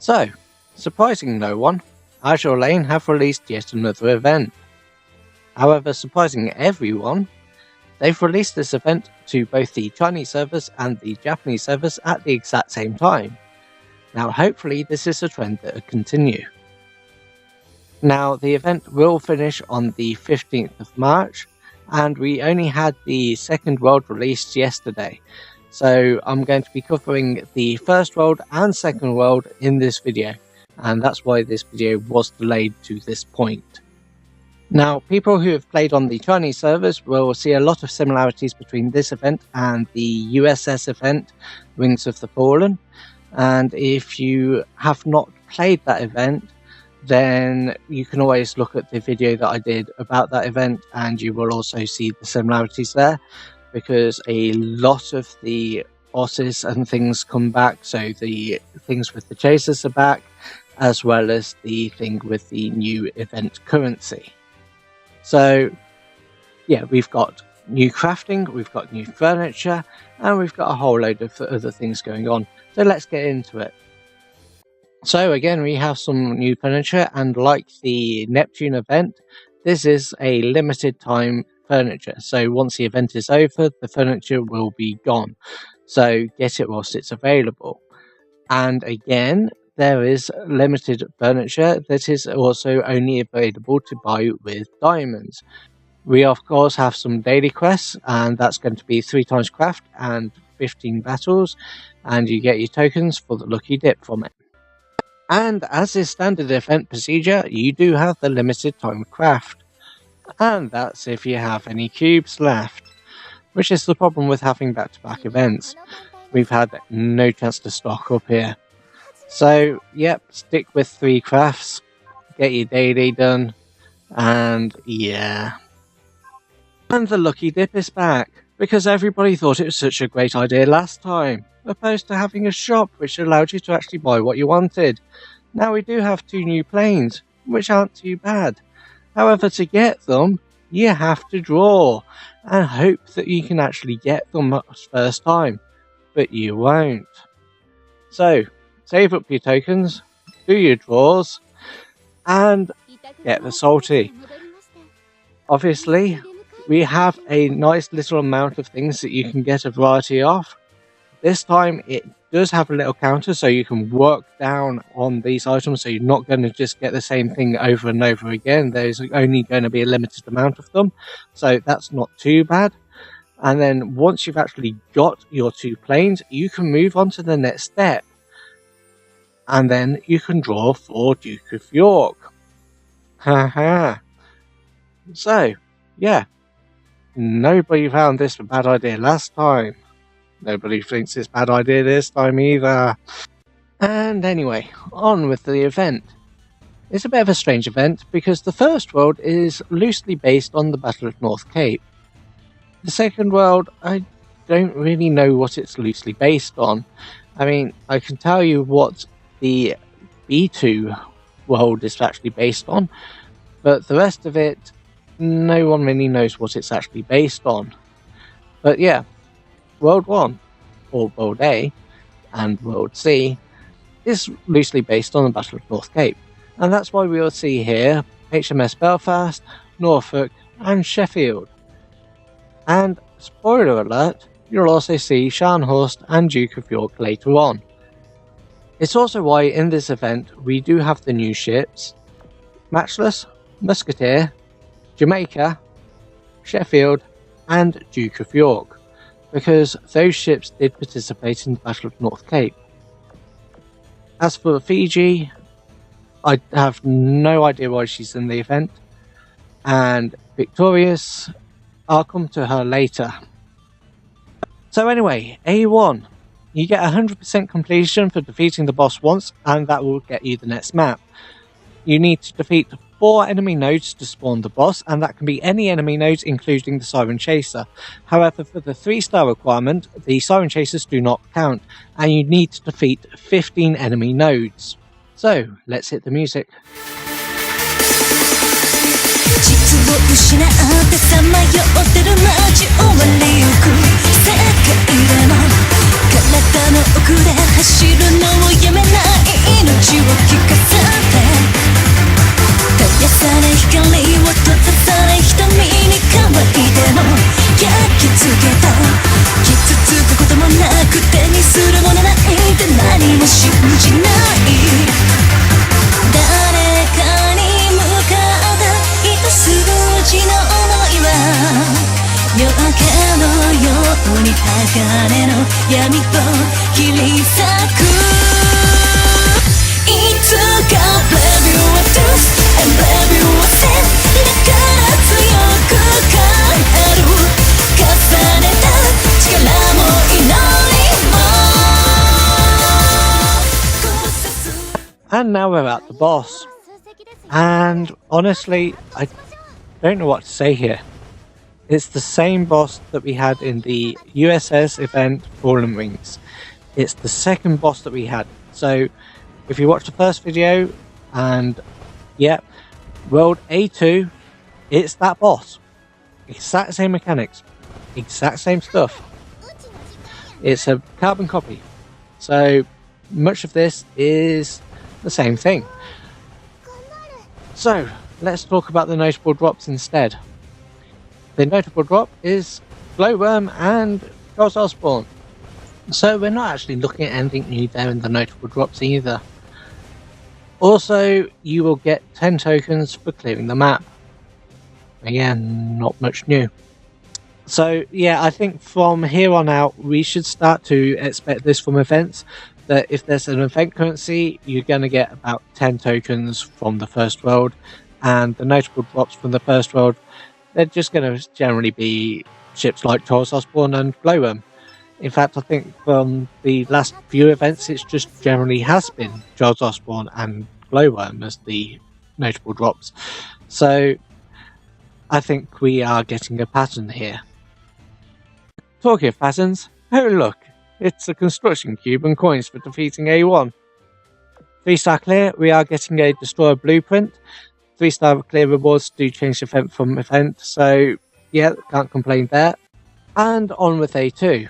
So, surprising no one, Azur Lane have released yet another event. However, surprising everyone, they've released this event to both the Chinese servers and the Japanese servers at the exact same time. Now hopefully this is a trend that will continue. Now the event will finish on the 15th of March, and we only had the second world released yesterday. So I'm going to be covering the first world and second world in this video, and that's why this video was delayed to this point. Now, people who have played on the Chinese servers will see a lot of similarities between this event and the USS event, Wings of the Fallen. And if you have not played that event, then you can always look at the video that I did about that event, and you will also see the similarities there, because a lot of the bosses and things come back. So the things with the chasers are back, as well as the thing with the new event currency. So yeah, we've got new crafting, we've got new furniture, and we've got a whole load of other things going on. So let's get into it. So again, we have some new furniture, and like the Neptune event, this is a limited time furniture. So once the event is over, the furniture will be gone. So get it whilst it's available. And again, there is limited furniture that is also only available to buy with diamonds. We of course have some daily quests, and that's going to be 3 times craft and 15 battles, and you get your tokens for the lucky dip from it. And as is standard event procedure, you do have the limited time craft, and that's if you have any cubes left, which is the problem with having back-to-back events. We've had no chance to stock up here. So, yep, stick with 3 crafts, get your daily done, and yeah. And the lucky dip is back, because everybody thought it was such a great idea last time, opposed to having a shop which allowed you to actually buy what you wanted. Now we do have 2 new planes, which aren't too bad. However, to get them, you have to draw, and hope that you can actually get them first time, but you won't. So, save up your tokens, do your draws, and get the salty. Obviously, we have a nice little amount of things that you can get a variety of. This time it does have a little counter, so you can work down on these items, so you're not going to just get the same thing over and over again. There's only going to be a limited amount of them, so that's not too bad. And then once you've actually got your 2 planes, you can move on to the next step. And then you can draw for Duke of York. Haha. So, yeah. Nobody found this a bad idea last time. Nobody thinks it's a bad idea this time either. And anyway, on with the event. It's a bit of a strange event, because the first world is loosely based on the Battle of North Cape. The second world, I don't really know what it's loosely based on. I mean, I can tell you what the B2 world is actually based on, but the rest of it, no one really knows what it's actually based on. But yeah, World 1, or World A, and World C is loosely based on the Battle of North Cape, and that's why we'll see here HMS Belfast, Norfolk, and Sheffield. And spoiler alert, you'll also see Scharnhorst and Duke of York later on. It's also why in this event we do have the new ships Matchless, Musketeer, Jamaica, Sheffield, and Duke of York, because those ships did participate in the Battle of North Cape. As for Fiji, I have no idea why she's in the event, and Victorious, I'll come to her later. So anyway, A1. You get 100% completion for defeating the boss once, and that will get you the next map. You need to defeat 4 enemy nodes to spawn the boss, and that can be any enemy nodes including the Siren Chaser. However, for the 3-star requirement, the Siren Chasers do not count, and you need to defeat 15 enemy nodes. So, let's hit the music. を失ってさまよってる街を割りゆく世界でも体の奥で走るのをやめない命 And now we're at the boss. And honestly, I don't know what to say here. It's the same boss that we had in the USS event Fallen Wings. It's the second boss that we had. So if you watch the first video, and yeah, World A2, it's that boss. Exact same mechanics, exact same stuff. It's a carbon copy. So much of this is the same thing. So let's talk about the notable drops instead. The notable drop is Glowworm and Charles Osborne. So we're not actually looking at anything new there in the notable drops either. Also, you will get 10 tokens for clearing the map. Again, not much new. So yeah, I think from here on out we should start to expect this from events, that if there's an event currency, you're going to get about 10 tokens from the first world, and the notable drops from the first world, they're just going to generally be ships like Charles Osborne and Glowworm. In fact, I think from the last few events, it's just generally has been Charles Osborne and Glowworm as the notable drops. So I think we are getting a pattern here. Talking of patterns, oh look, it's a construction cube and coins for defeating A1. 3-star clear, we are getting a destroyer blueprint. 3-star clear rewards do change event from event, so yeah, can't complain there. And on with A2.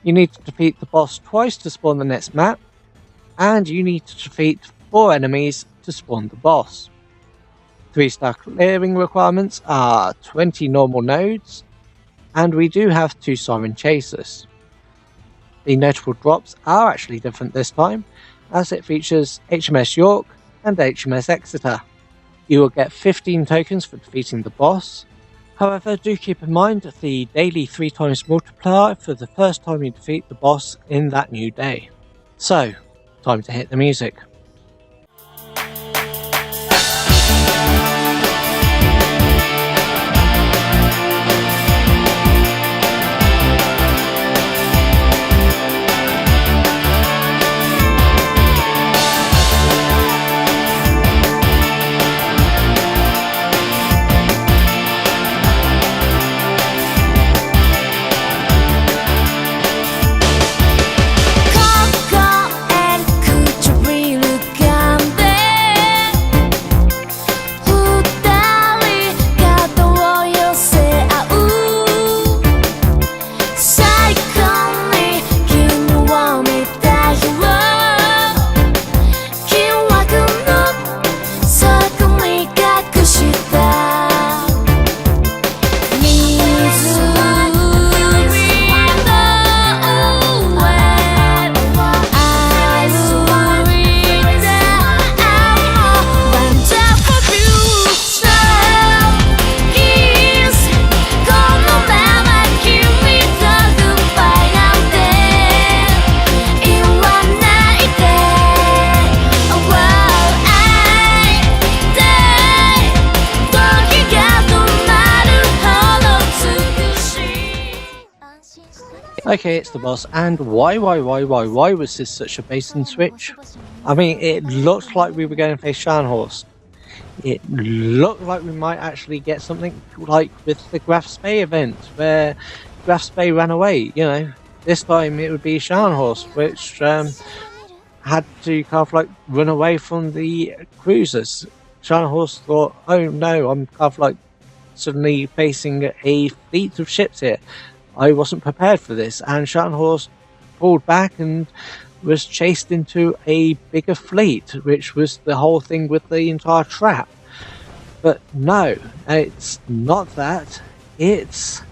You need to defeat the boss twice to spawn the next map, and you need to defeat 4 enemies to spawn the boss. 3-star clearing requirements are 20 normal nodes, and we do have 2 Siren Chasers. The notable drops are actually different this time, as it features HMS York and HMS Exeter. You will get 15 tokens for defeating the boss. However, do keep in mind the daily 3 times multiplier for the first time you defeat the boss in that new day. So, time to hit the music. Okay, it's the boss, and why was this such a bait and switch? I mean, it looked like we were going to face Scharnhorst. It looked like we might actually get something like with the Graf Spee event, where Graf Spee ran away, you know. This time it would be Scharnhorst, which had to kind of like run away from the cruisers. Scharnhorst thought, oh no, I'm kind of like suddenly facing a fleet of ships here. I wasn't prepared for this, and Scharnhorst pulled back and was chased into a bigger fleet, which was the whole thing with the entire trap. But no, it's not that. It's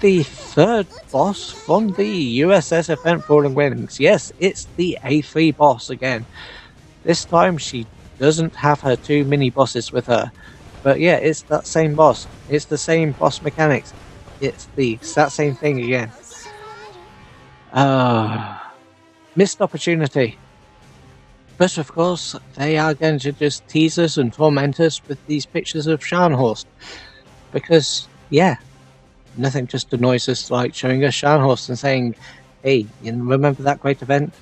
the third boss from the USS event Fallen Wings. Yes, it's the A3 boss again. This time she doesn't have her 2 mini bosses with her. But yeah, it's that same boss. It's the same boss mechanics. It's the exact same thing again. Missed opportunity. But of course, they are going to just tease us and torment us with these pictures of Scharnhorst. Because, yeah, nothing just annoys us like showing us Scharnhorst and saying, hey, you remember that great event?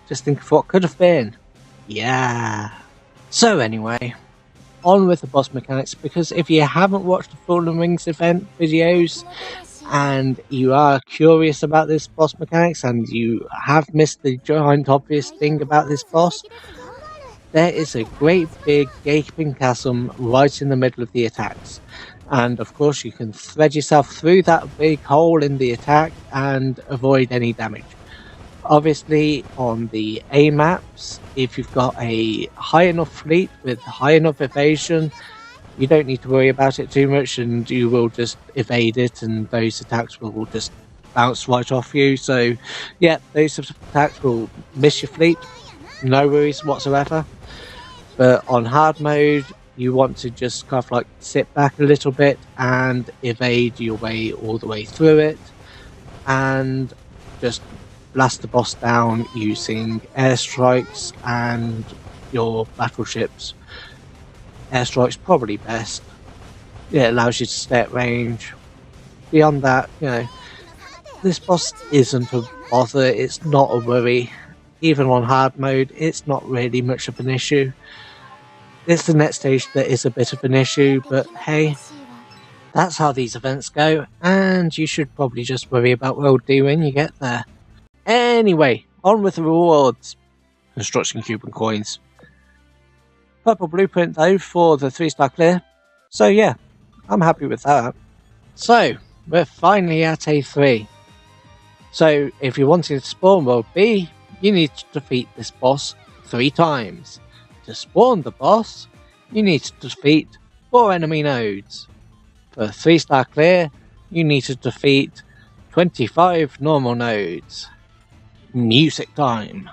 Just think of what could have been. Yeah. So anyway, on with the boss mechanics, because if you haven't watched the Fallen Rings event videos and you are curious about this boss mechanics and you have missed the giant obvious thing about this boss, there is a great big gaping chasm right in the middle of the attacks. And of course you can thread yourself through that big hole in the attack and avoid any damage. Obviously on the A maps, if you've got a high enough fleet with high enough evasion, you don't need to worry about it too much and you will just evade it and those attacks will just bounce right off you. So yeah, those attacks will miss your fleet, no worries whatsoever. But on hard mode, you want to just kind of like sit back a little bit and evade your way all the way through it and just blast the boss down using airstrikes and your battleships. Airstrikes probably best. It allows you to stay at range. Beyond that, you know, this boss isn't a bother, it's not a worry. Even on hard mode, it's not really much of an issue. It's the next stage that is a bit of an issue, but hey, that's how these events go, and you should probably just worry about World D when you get there. Anyway, on with the rewards. Construction Cuban coins. Purple blueprint though for the 3-star clear, so yeah, I'm happy with that. So, we're finally at A3. So, if you're wanting to spawn World B, you need to defeat this boss 3 times. To spawn the boss, you need to defeat 4 enemy nodes. For a 3-star clear, you need to defeat 25 normal nodes. Music time.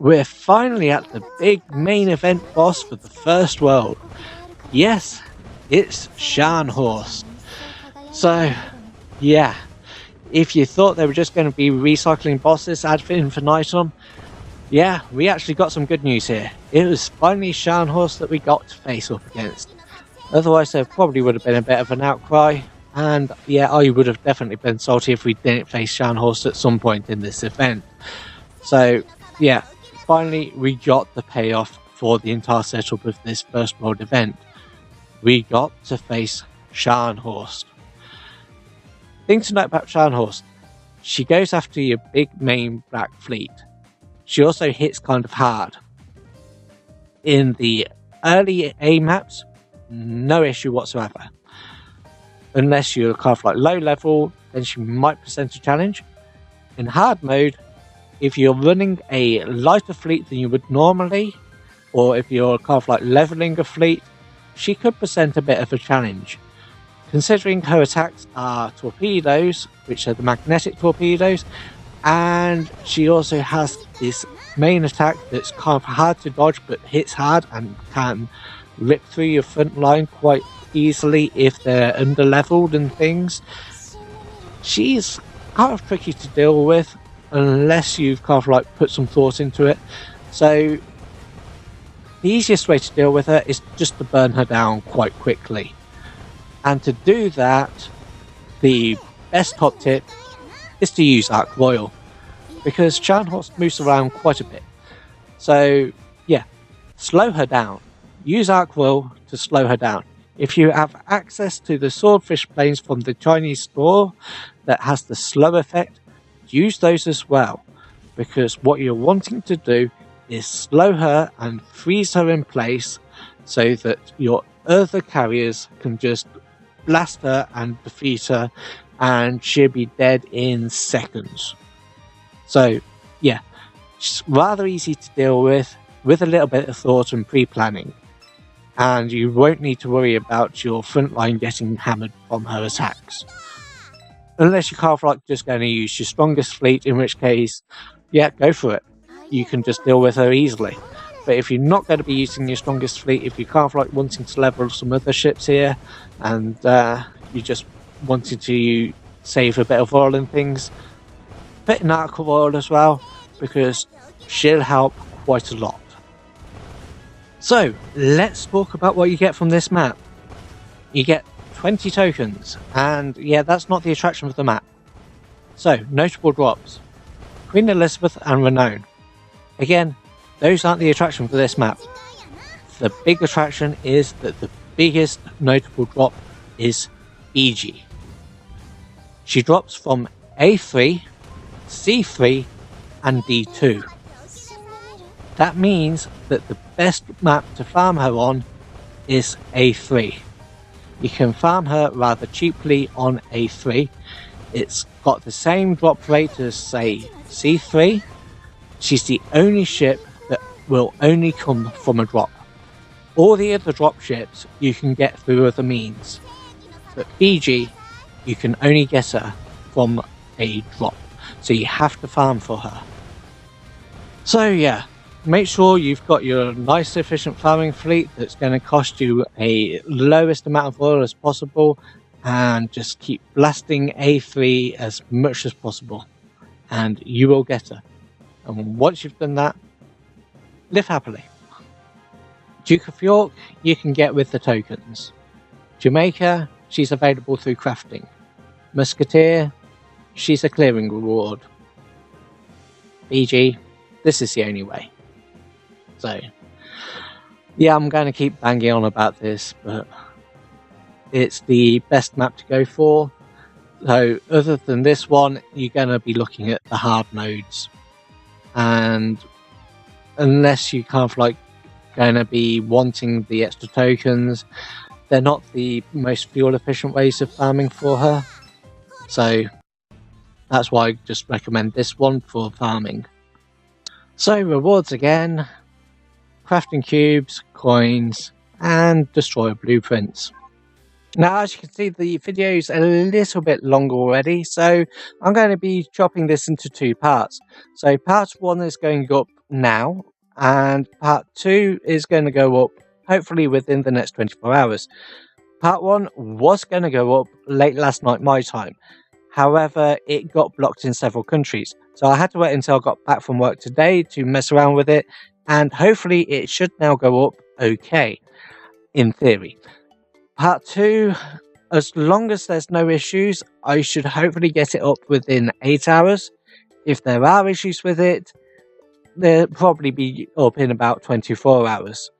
We're finally at the big main event boss for the first world. Yes, it's Scharnhorst. So, yeah, if you thought they were just going to be recycling bosses ad infinitum, yeah, we actually got some good news here. It was finally Scharnhorst that we got to face up against. Otherwise there probably would have been a bit of an outcry, and yeah, I would have definitely been salty if we didn't face Scharnhorst at some point in this event. So, yeah, finally we got the payoff for the entire setup of this first world event. We got to face Scharnhorst. Thing to note about Scharnhorst, she goes after your big main black fleet. She also hits kind of hard. In the early A maps, no issue whatsoever. Unless you're kind of like low level, then she might present a challenge. In hard mode, if you're running a lighter fleet than you would normally, or if you're kind of like leveling a fleet, she could present a bit of a challenge. Considering her attacks are torpedoes, which are the magnetic torpedoes, and she also has this main attack that's kind of hard to dodge but hits hard and can rip through your front line quite easily if they're under-leveled and things. She's kind of tricky to deal with unless you've kind of like put some thought into it. So the easiest way to deal with her is just to burn her down quite quickly. And to do that, the best top tip is to use Arc Royal, because Scharnhorst moves around quite a bit. So yeah, slow her down. Use Arc Will to slow her down. If you have access to the swordfish planes from the Chinese store that has the slow effect, use those as well, because what you're wanting to do is slow her and freeze her in place so that your other carriers can just blast her and defeat her, and she'll be dead in seconds. So yeah, it's rather easy to deal with a little bit of thought and pre-planning, and you won't need to worry about your front line getting hammered from her attacks. Unless you're just going to use your strongest fleet, in which case, yeah, go for it. You can just deal with her easily. But if you're not going to be using your strongest fleet, if you wanting to level some other ships here, and you just wanted to save a bit of oil and things, put in Arc of Oil as well, because she'll help quite a lot. So, let's talk about what you get from this map. You get 20 tokens, and yeah, that's not the attraction of the map. So, notable drops. Queen Elizabeth and Renown. Again, those aren't the attraction for this map. The big attraction is that the biggest notable drop is Fiji. She drops from A3, C3 and D2. That means that the best map to farm her on is A3. You can farm her rather cheaply on A3. It's got the same drop rate as, say, C3. She's the only ship that will only come from a drop. All the other drop ships you can get through other means, but Fiji, you can only get her from a drop, so you have to farm for her. So yeah, make sure you've got your nice efficient farming fleet that's going to cost you a lowest amount of oil as possible, and just keep blasting A3 as much as possible, and you will get her. And once you've done that, live happily. Duke of York, you can get with the tokens. Jamaica, she's available through crafting. Musketeer, she's a clearing reward. Fiji, this is the only way. So, yeah, I'm going to keep banging on about this, but it's the best map to go for. So, other than this one, you're going to be looking at the hard nodes. And unless you going to be wanting the extra tokens, they're not the most fuel efficient ways of farming for her. So that's why I just recommend this one for farming. So rewards again, crafting cubes, coins, and destroyer blueprints. Now, as you can see, the video is a little bit long already, so I'm going to be chopping this into two parts. So part 1 is going up now, and part 2 is going to go up hopefully within the next 24 hours. Part 1 was going to go up late last night my time. However, it got blocked in several countries, so I had to wait until I got back from work today to mess around with it, and hopefully it should now go up okay, in theory. Part 2, as long as there's no issues, I should hopefully get it up within 8 hours. If there are issues with it, they'll probably be up in about 24 hours.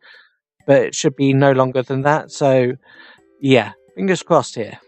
But it should be no longer than that, so yeah, fingers crossed here.